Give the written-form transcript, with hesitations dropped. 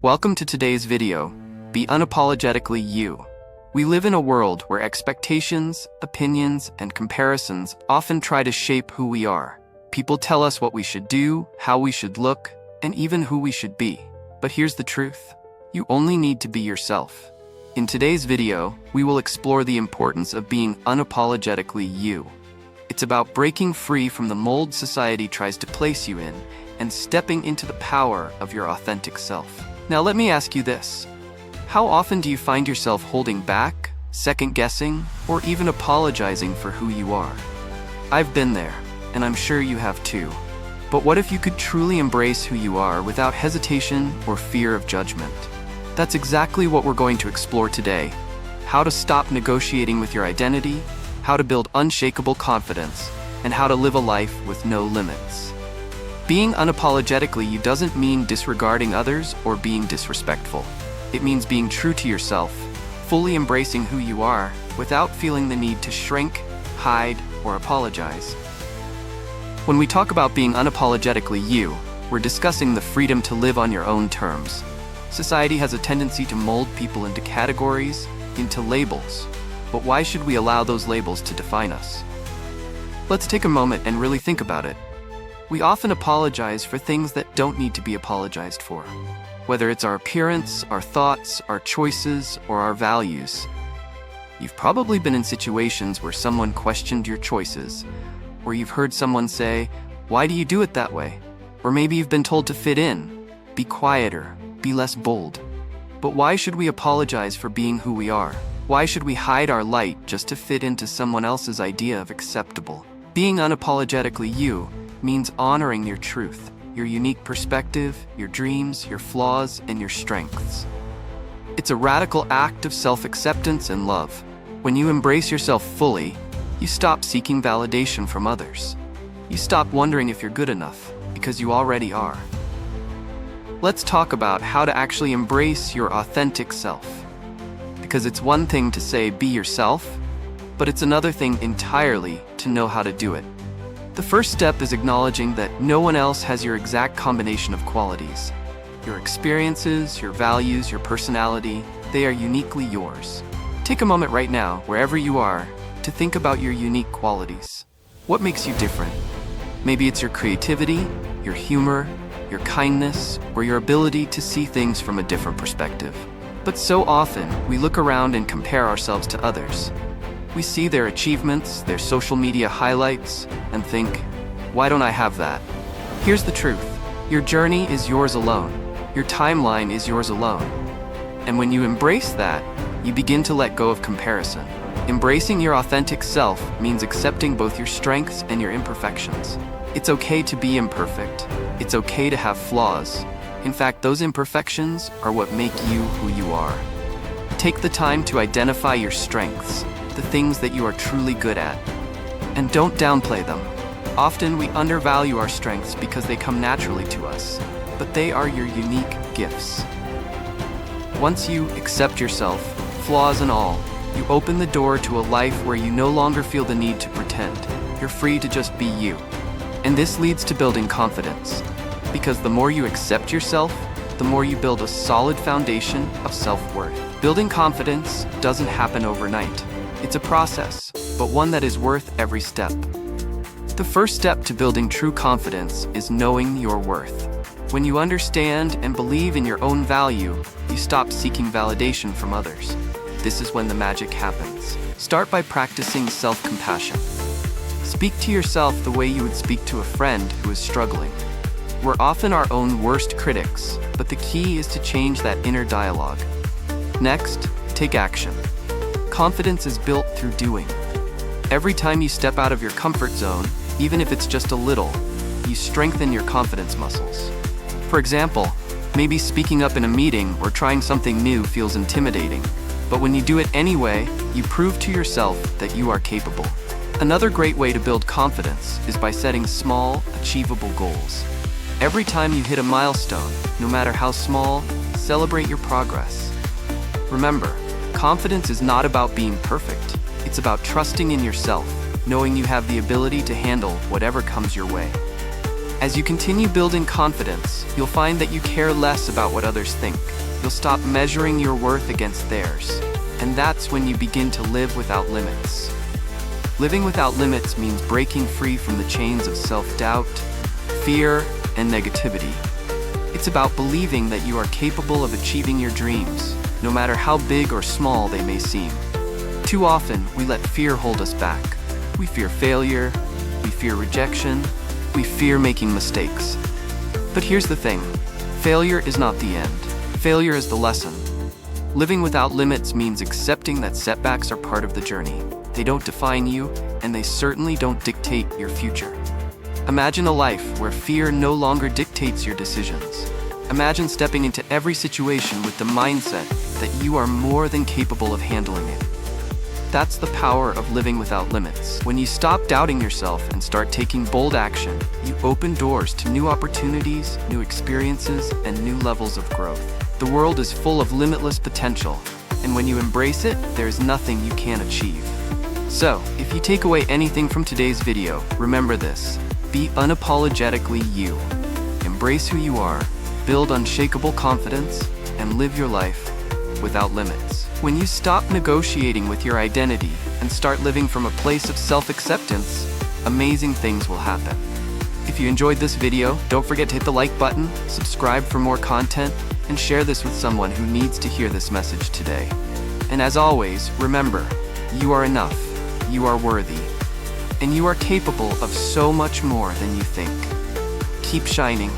Welcome to today's video. Be unapologetically you. We live in a world where expectations, opinions, and comparisons often try to shape who we are. People tell us what we should do, how we should look, and even who we should be. But here's the truth. You only need to be yourself. In today's video, we will explore the importance of being unapologetically you. It's about breaking free from the mold society tries to place you in and stepping into the power of your authentic self. Now let me ask you this. How often do you find yourself holding back, second-guessing, or even apologizing for who you are? I've been there, and I'm sure you have too. But what if you could truly embrace who you are without hesitation or fear of judgment? That's exactly what we're going to explore today. How to stop negotiating with your identity, how to build unshakable confidence, and how to live a life with no limits. Being unapologetically you doesn't mean disregarding others or being disrespectful. It means being true to yourself, fully embracing who you are without feeling the need to shrink, hide, or apologize. When we talk about being unapologetically you, we're discussing the freedom to live on your own terms. Society has a tendency to mold people into categories, into labels. But why should we allow those labels to define us? Let's take a moment and really think about it. We often apologize for things that don't need to be apologized for. Whether it's our appearance, our thoughts, our choices, or our values. You've probably been in situations where someone questioned your choices, or you've heard someone say, "Why do you do it that way?" Or maybe you've been told to fit in, be quieter, be less bold. But why should we apologize for being who we are? Why should we hide our light just to fit into someone else's idea of acceptable? Being unapologetically you means honoring your truth, your unique perspective, your dreams, your flaws, and your strengths. It's a radical act of self-acceptance and love. When you embrace yourself fully, you stop seeking validation from others. You stop wondering if you're good enough, because you already are. Let's talk about how to actually embrace your authentic self. Because it's one thing to say be yourself, but it's another thing entirely to know how to do it. The first step is acknowledging that no one else has your exact combination of qualities. Your experiences, your values, your personality, they are uniquely yours. Take a moment right now, wherever you are, to think about your unique qualities. What makes you different? Maybe it's your creativity, your humor, your kindness, or your ability to see things from a different perspective. But so often, we look around and compare ourselves to others. We see their achievements, their social media highlights, and think, why don't I have that? Here's the truth. Your journey is yours alone. Your timeline is yours alone. And when you embrace that, you begin to let go of comparison. Embracing your authentic self means accepting both your strengths and your imperfections. It's okay to be imperfect. It's okay to have flaws. In fact, those imperfections are what make you who you are. Take the time to identify your strengths, the things that you are truly good at. And don't downplay them. Often we undervalue our strengths because they come naturally to us, but they are your unique gifts. Once you accept yourself, flaws and all, you open the door to a life where you no longer feel the need to pretend. You're free to just be you. And this leads to building confidence. Because the more you accept yourself, the more you build a solid foundation of self-worth. Building confidence doesn't happen overnight. It's a process, but one that is worth every step. The first step to building true confidence is knowing your worth. When you understand and believe in your own value, you stop seeking validation from others. This is when the magic happens. Start by practicing self-compassion. Speak to yourself the way you would speak to a friend who is struggling. We're often our own worst critics, but the key is to change that inner dialogue. Next, take action. Confidence is built through doing. Every time you step out of your comfort zone, even if it's just a little, you strengthen your confidence muscles. For example, maybe speaking up in a meeting or trying something new feels intimidating, but when you do it anyway, you prove to yourself that you are capable. Another great way to build confidence is by setting small, achievable goals. Every time you hit a milestone, no matter how small, celebrate your progress. Remember, confidence is not about being perfect. It's about trusting in yourself, knowing you have the ability to handle whatever comes your way. As you continue building confidence, you'll find that you care less about what others think. You'll stop measuring your worth against theirs. And that's when you begin to live without limits. Living without limits means breaking free from the chains of self-doubt, fear, and negativity. It's about believing that you are capable of achieving your dreams, no matter how big or small they may seem. Too often, we let fear hold us back. We fear failure, we fear rejection, we fear making mistakes. But here's the thing, failure is not the end. Failure is the lesson. Living without limits means accepting that setbacks are part of the journey. They don't define you, and they certainly don't dictate your future. Imagine a life where fear no longer dictates your decisions. Imagine stepping into every situation with the mindset that you are more than capable of handling it. That's the power of living without limits. When you stop doubting yourself and start taking bold action, you open doors to new opportunities, new experiences, and new levels of growth. The world is full of limitless potential, and when you embrace it, there's nothing you can't achieve. So, if you take away anything from today's video, remember this: be unapologetically you. Embrace who you are, build unshakable confidence, and live your life without limits. When you stop negotiating with your identity and start living from a place of self-acceptance, amazing things will happen. If you enjoyed this video, don't forget to hit the like button, subscribe for more content, and share this with someone who needs to hear this message today. And as always, remember, you are enough, you are worthy, and you are capable of so much more than you think. Keep shining.